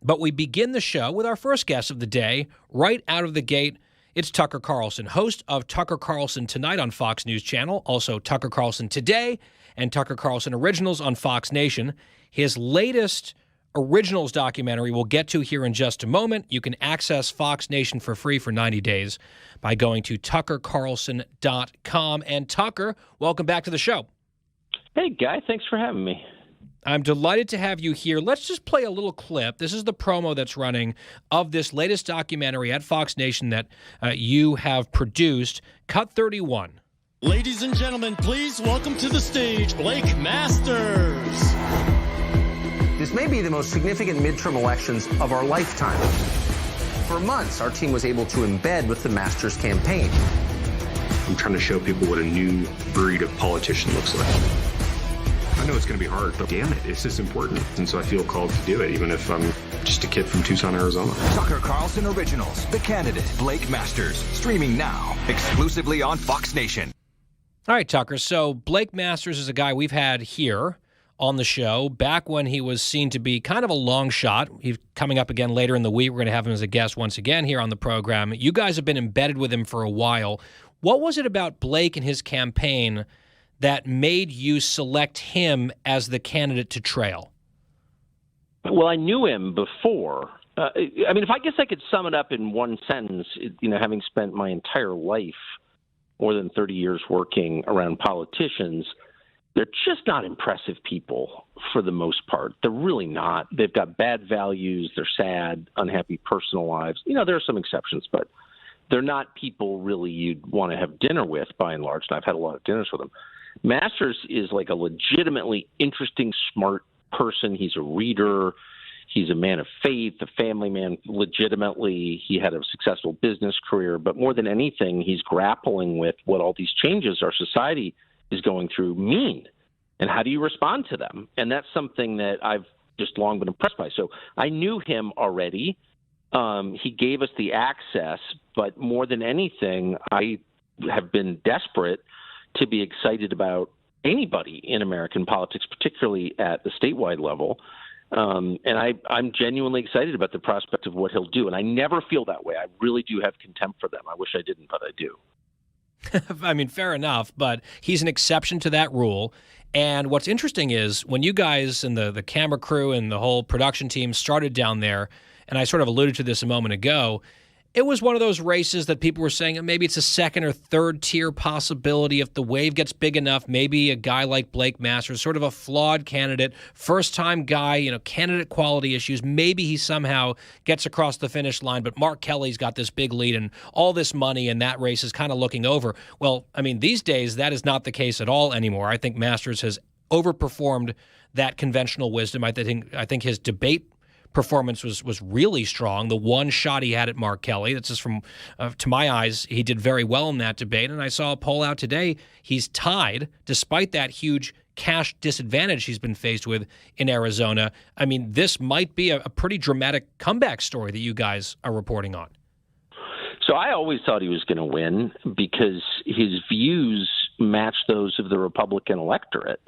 But we begin the show with our first guest of the day. Right out of the gate, it's Tucker Carlson, host of Tucker Carlson Tonight on Fox News Channel, also Tucker Carlson Today and Tucker Carlson Originals on Fox Nation. His latest Originals documentary we'll get to here in just a moment. You can access Fox Nation for free for 90 days by going to tuckercarlson.com. And Tucker, welcome back to the show. Hey, Guy. Thanks for having me. I'm delighted to have you here. Let's just play a little clip. This is the promo that's running of this latest documentary at Fox Nation that you have produced, Cut 31. Ladies and gentlemen, please welcome to the stage, Blake Masters. This may be the most significant midterm elections of our lifetime. For months, our team was able to embed with the Masters campaign. I'm trying to show people what a new breed of politician looks like. I know it's going to be hard, but damn it, it's just important. And so I feel called to do it, even if I'm just a kid from Tucson, Arizona. Tucker Carlson Originals, The Candidate, Blake Masters, streaming now, exclusively on Fox Nation. All right, Tucker. So Blake Masters is a guy we've had here on the show back when he was seen to be kind of a long shot. He's coming up again later in the week. We're going to have him as a guest once again here on the program. You guys have been embedded with him for a while. What was it about Blake and his campaign that made you select him as the candidate to trail? Well, I knew him before. If I guess I could sum it up in one sentence, having spent my entire life, more than 30 years working around politicians, they're just not impressive people for the most part. They're really not. They've got bad values. They're sad, unhappy personal lives. There are some exceptions, but they're not people really you'd want to have dinner with by and large. And I've had a lot of dinners with them. Masters is like a legitimately interesting, smart person. He's a reader. He's a man of faith, a family man. Legitimately, he had a successful business career. But more than anything, he's grappling with what all these changes our society is going through mean, and how do you respond to them? And that's something that I've just long been impressed by. So I knew him already. He gave us the access, but more than anything, I have been desperate to be excited about anybody in American politics, particularly at the statewide level. And I'm genuinely excited about the prospect of what he'll do. And I never feel that way. I really do have contempt for them. I wish I didn't, but I do. Fair enough, but he's an exception to that rule. And what's interesting is when you guys and the camera crew and the whole production team started down there, and I sort of alluded to this a moment ago, it was one of those races that people were saying maybe it's a second or third tier possibility. If the wave gets big enough, maybe a guy like Blake Masters, sort of a flawed candidate, first-time guy, candidate quality issues, maybe he somehow gets across the finish line, but Mark Kelly's got this big lead and all this money, and that race is kind of looking over. Well, these days, that is not the case at all anymore. I think Masters has overperformed that conventional wisdom. I think his debate performance was really strong. The one shot he had at Mark Kelly, that's just from, to my eyes, he did very well in that debate. And I saw a poll out today. He's tied, despite that huge cash disadvantage he's been faced with in Arizona. This might be a pretty dramatic comeback story that you guys are reporting on. So I always thought he was going to win because his views match those of the Republican electorate.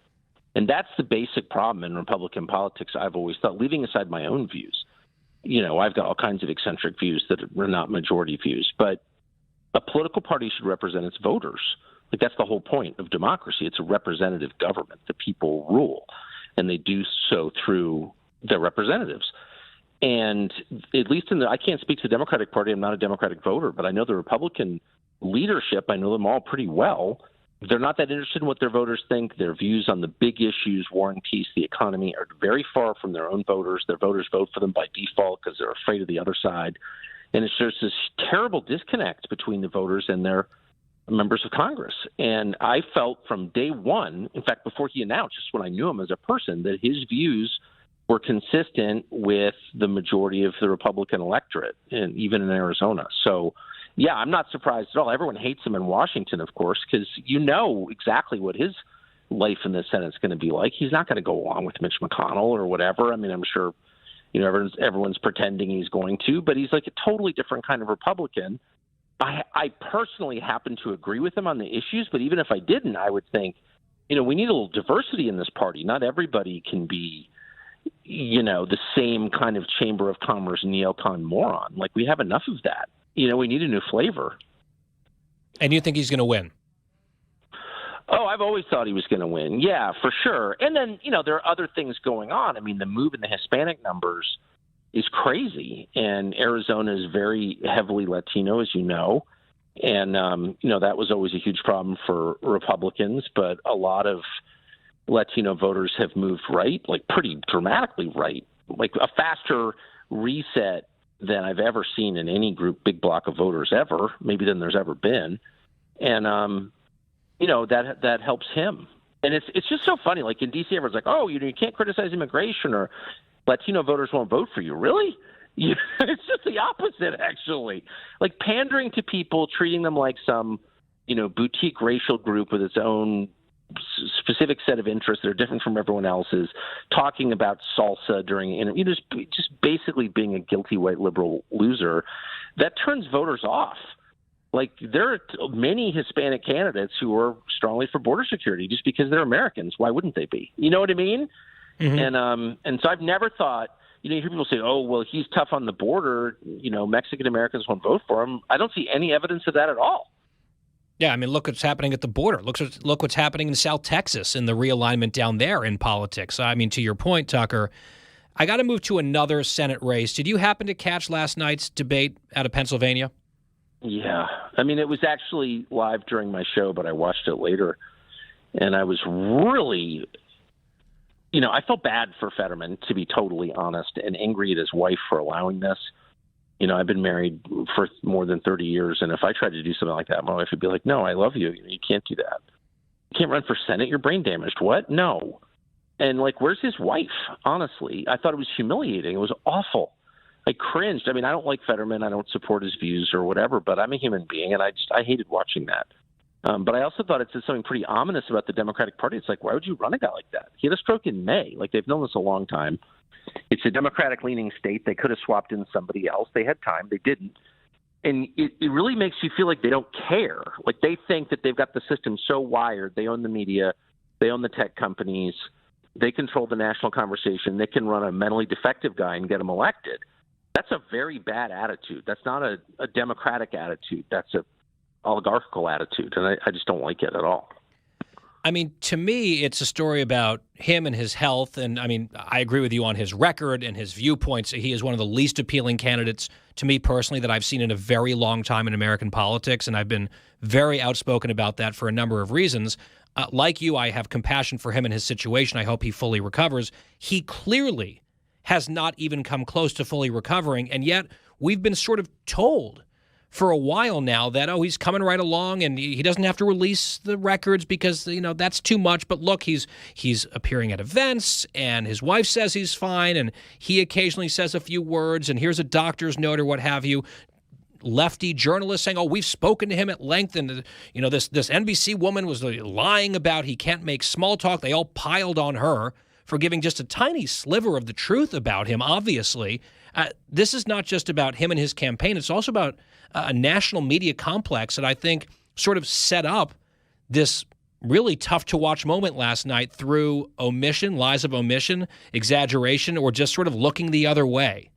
And that's the basic problem in Republican politics, I've always thought, leaving aside my own views. I've got all kinds of eccentric views that are not majority views, but a political party should represent its voters. That's the whole point of democracy. It's a representative government. The people rule, and they do so through their representatives. And at least I can't speak to the Democratic Party. I'm not a Democratic voter, but I know the Republican leadership. I know them all pretty well. They're not that interested in what their voters think. Their views on the big issues, war and peace, the economy, are very far from their own voters. Their voters vote for them by default because they're afraid of the other side. And it's just this terrible disconnect between the voters and their members of Congress. And I felt from day one, in fact, before he announced, just when I knew him as a person, that his views were consistent with the majority of the Republican electorate, and even in Arizona. So, yeah, I'm not surprised at all. Everyone hates him in Washington, of course, because exactly what his life in the Senate is going to be like. He's not going to go along with Mitch McConnell or whatever. I'm sure, everyone's pretending he's going to, but he's like a totally different kind of Republican. I personally happen to agree with him on the issues, but even if I didn't, I would think, we need a little diversity in this party. Not everybody can be, the same kind of Chamber of Commerce neocon moron. Like, we have enough of that. We need a new flavor. And you think he's going to win? Oh, I've always thought he was going to win. Yeah, for sure. And then, there are other things going on. I mean, the move in the Hispanic numbers is crazy. And Arizona is very heavily Latino, as you know. And, that was always a huge problem for Republicans. But a lot of Latino voters have moved right, like pretty dramatically right, like a faster reset than I've ever seen in any group, big block of voters ever, maybe than there's ever been. And, that helps him. And it's just so funny. Like in D.C., everyone's like, oh, you can't criticize immigration or Latino voters won't vote for you. Really? It's just the opposite, actually. Like pandering to people, treating them like some, boutique racial group with its own specific set of interests that are different from everyone else's, talking about salsa during, just basically being a guilty white liberal loser, that turns voters off. Like, there are many Hispanic candidates who are strongly for border security just because they're Americans. Why wouldn't they be? You know what I mean? Mm-hmm. And so I've never thought, you hear people say, oh, well, he's tough on the border. Mexican Americans won't vote for him. I don't see any evidence of that at all. Yeah, I mean, look what's happening at the border. Look what's happening in South Texas and the realignment down there in politics. I mean, to your point, Tucker, I got to move to another Senate race. Did you happen to catch last night's debate out of Pennsylvania? Yeah. I mean, it was actually live during my show, but I watched it later. And I was really, I felt bad for Fetterman, to be totally honest, and angry at his wife for allowing this. I've been married for more than 30 years, and if I tried to do something like that, my wife would be like, no, I love you. You can't do that. You can't run for Senate. You're brain damaged. What? No. And, where's his wife? Honestly, I thought it was humiliating. It was awful. I cringed. I mean, I don't like Fetterman. I don't support his views or whatever, but I'm a human being, and I hated watching that. But I also thought it said something pretty ominous about the Democratic Party. It's like, why would you run a guy like that? He had a stroke in May. Like, they've known this a long time. It's a Democratic-leaning state. They could have swapped in somebody else. They had time. They didn't. And it really makes you feel like they don't care. Like, they think that they've got the system so wired. They own the media. They own the tech companies. They control the national conversation. They can run a mentally defective guy and get him elected. That's a very bad attitude. That's not a democratic attitude. That's a oligarchical attitude, and I just don't like it at all. I mean, to me, it's a story about him and his health, and I mean, I agree with you on his record and his viewpoints. He is one of the least appealing candidates to me personally that I've seen in a very long time in American politics, and I've been very outspoken about that for a number of reasons. Like you, I have compassion for him and his situation. I hope he fully recovers. He clearly has not even come close to fully recovering, and yet we've been sort of told for a while now that, oh, he's coming right along and he doesn't have to release the records because, that's too much. But look, he's appearing at events and his wife says he's fine and he occasionally says a few words and here's a doctor's note or what have you. Lefty journalists saying, oh, we've spoken to him at length and, this NBC woman was lying about he can't make small talk. They all piled on her for giving just a tiny sliver of the truth about him, obviously. This is not just about him and his campaign. It's also about a national media complex that I think sort of set up this really tough-to-watch moment last night through omission, lies of omission, exaggeration, or just sort of looking the other way.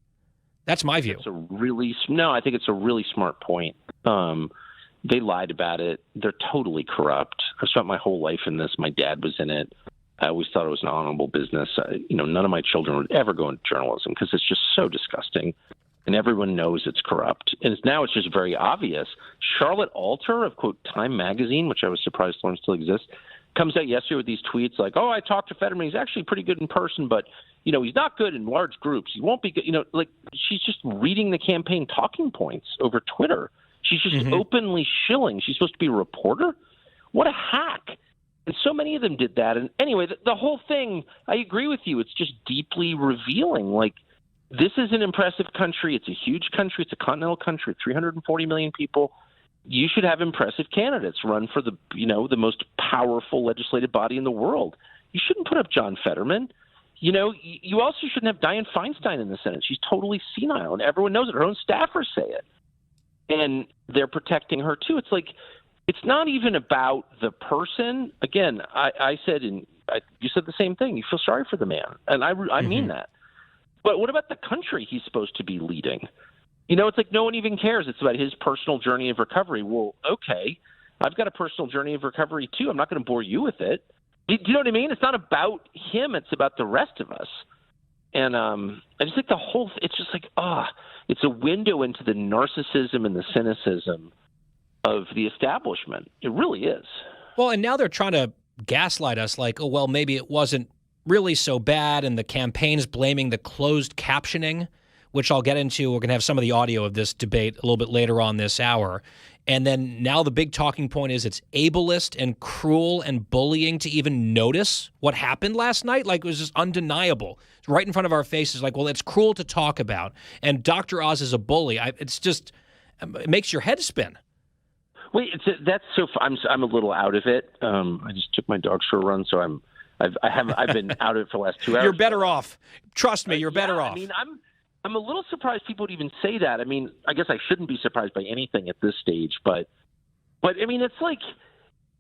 That's my view. I think it's a really smart point. They lied about it. They're totally corrupt. I spent my whole life in this. My dad was in it. I always thought it was an honorable business. None of my children would ever go into journalism because it's just so disgusting. And everyone knows it's corrupt. And now it's just very obvious. Charlotte Alter of, quote, Time Magazine, which I was surprised to learn still exists, comes out yesterday with these tweets like, oh, I talked to Fetterman. He's actually pretty good in person, but, he's not good in large groups. He won't be good. She's just reading the campaign talking points over Twitter. She's just openly shilling. She's supposed to be a reporter? What a hack. And so many of them did that. And anyway, the whole thing, I agree with you. It's just deeply revealing. Like, this is an impressive country. It's a huge country. It's a continental country, 340 million people. You should have impressive candidates run for the most powerful legislative body in the world. You shouldn't put up John Fetterman. You also shouldn't have Dianne Feinstein in the Senate. She's totally senile, and everyone knows it. Her own staffers say it. And they're protecting her, too. It's like, it's not even about the person. Again, I said, and you said the same thing. You feel sorry for the man, and I mean that. But what about the country he's supposed to be leading? It's like no one even cares. It's about his personal journey of recovery. Well, okay, I've got a personal journey of recovery too. I'm not going to bore you with it. Do you know what I mean? It's not about him. It's about the rest of us. And I just think it's just like, it's a window into the narcissism and the cynicism of the establishment. It really is. Well, and now they're trying to gaslight us like, oh, well, maybe it wasn't really so bad, and the campaign's blaming the closed captioning, which I'll get into. We're going to have some of the audio of this debate a little bit later on this hour. And then now the big talking point is it's ableist and cruel and bullying to even notice what happened last night. Like, it was just undeniable. It's right in front of our faces. Like, well, it's cruel to talk about. And Dr. Oz is a bully. It makes your head spin. Wait, that's so. I'm a little out of it. I just took my dogs for a run, so I've been out of it for the last 2 hours. You're better off. Trust me, you're better off. I mean, I'm a little surprised people would even say that. I mean, I guess I shouldn't be surprised by anything at this stage, but I mean, it's like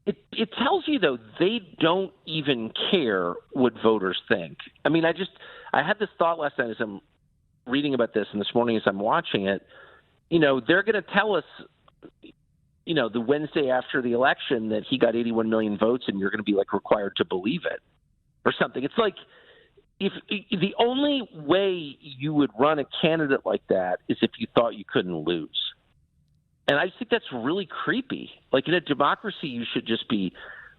it tells you though they don't even care what voters think. I mean, I had this thought last night as I'm reading about this, and this morning as I'm watching it. They're going to tell us, the Wednesday after the election that he got 81 million votes, and you're going to be like required to believe it or something. It's like, if the only way you would run a candidate like that is if you thought you couldn't lose. And I think that's really creepy. Like, in a democracy, you should just be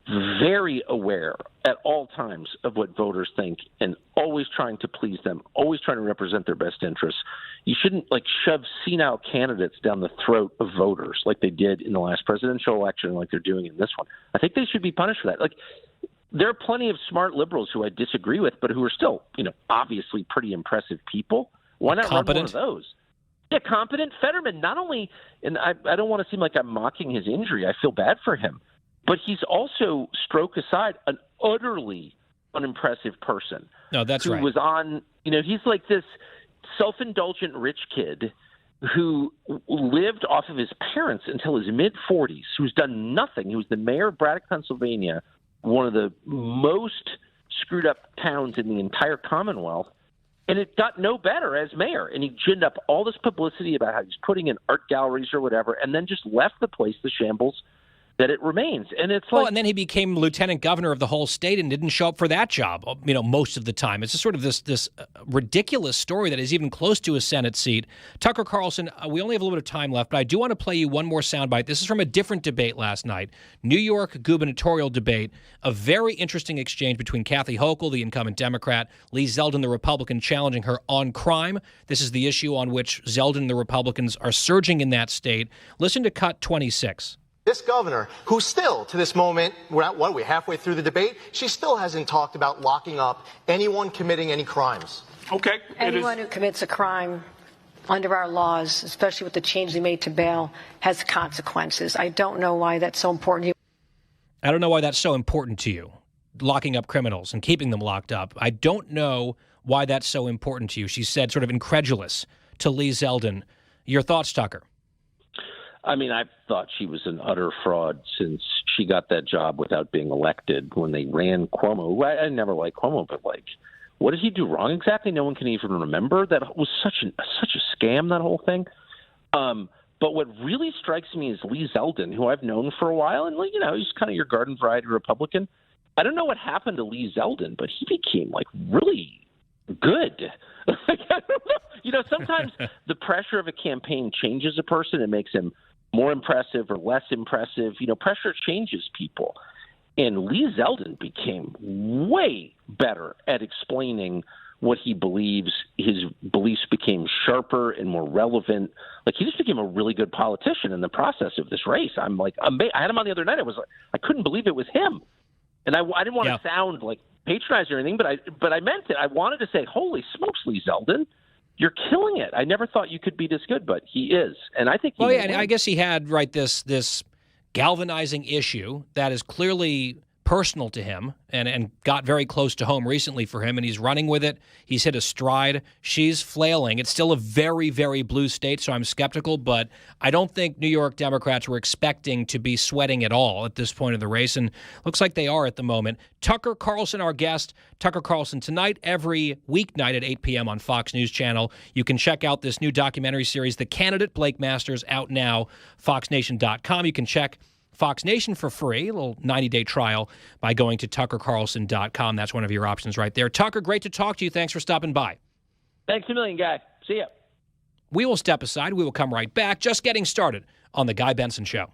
very aware at all times of what voters think and always trying to please them, always trying to represent their best interests. You shouldn't shove senile candidates down the throat of voters like they did in the last presidential election and like they're doing in this one. I think they should be punished for that. There are plenty of smart liberals who I disagree with, but who are still, obviously pretty impressive people. Why not run one of those? Yeah, competent. Fetterman, not only, and I don't want to seem like I'm mocking his injury. I feel bad for him. But he's also, stroke aside, an utterly unimpressive person. No, that's right. Who was on, he's like this self-indulgent rich kid who lived off of his parents until his mid-40s, who's done nothing. He was the mayor of Braddock, Pennsylvania, one of the most screwed up towns in the entire Commonwealth, and it got no better as mayor. And he ginned up all this publicity about how he's putting in art galleries or whatever, and then just left the place, the shambles that it remains. And it's and then he became lieutenant governor of the whole state and didn't show up for that job, most of the time. It's just sort of this ridiculous story that is even close to a Senate seat. Tucker Carlson, we only have a little bit of time left, but I do want to play you one more soundbite. This is from a different debate last night, New York gubernatorial debate, a very interesting exchange between Kathy Hochul, the incumbent Democrat, Lee Zeldin, the Republican, challenging her on crime. This is the issue on which Zeldin and the Republicans are surging in that state. Listen to cut 26. This governor, who still, to this moment, we're halfway through the debate, she still hasn't talked about locking up anyone committing any crimes. Okay. Anyone who commits a crime under our laws, especially with the change they made to bail, has consequences. I don't know why that's so important to you. I don't know why that's so important to you, locking up criminals and keeping them locked up. I don't know why that's so important to you. She said, sort of incredulous to Lee Zeldin. Your thoughts, Tucker? I mean, I thought she was an utter fraud since she got that job without being elected when they ran Cuomo. I never liked Cuomo, but what did he do wrong exactly? No one can even remember. That was such a scam, that whole thing. But what really strikes me is Lee Zeldin, who I've known for a while, and he's kind of your garden variety Republican. I don't know what happened to Lee Zeldin, but he became really good. I don't know. Sometimes the pressure of a campaign changes a person and makes him more impressive or less impressive. Pressure changes people. And Lee Zeldin became way better at explaining what he believes. His beliefs became sharper and more relevant. He just became a really good politician in the process of this race. I'm amazed. I had him on the other night. I couldn't believe it was him. And I didn't want to sound patronizing or anything, but I meant it. I wanted to say, holy smokes, Lee Zeldin, you're killing it. I never thought you could be this good, but he is. And I think and I guess he had this galvanizing issue that is clearly personal to him and got very close to home recently for him, and he's running with it. He's hit a stride. She's flailing. It's still a very, very blue state, so I'm skeptical, but I don't think New York Democrats were expecting to be sweating at all at this point of the race, and looks like they are at the moment. Tucker Carlson, our guest. Tucker Carlson tonight, every weeknight at 8 p.m. on Fox News Channel. You can check out this new documentary series, The Candidate, Blake Masters, out now, foxnation.com. You can check Fox Nation for free, a little 90-day trial by going to tuckercarlson.com. That's one of your options right there. Tucker, great to talk to you. Thanks for stopping by. Thanks a million, Guy. See ya. We will step aside. We will come right back. Just getting started on The Guy Benson Show.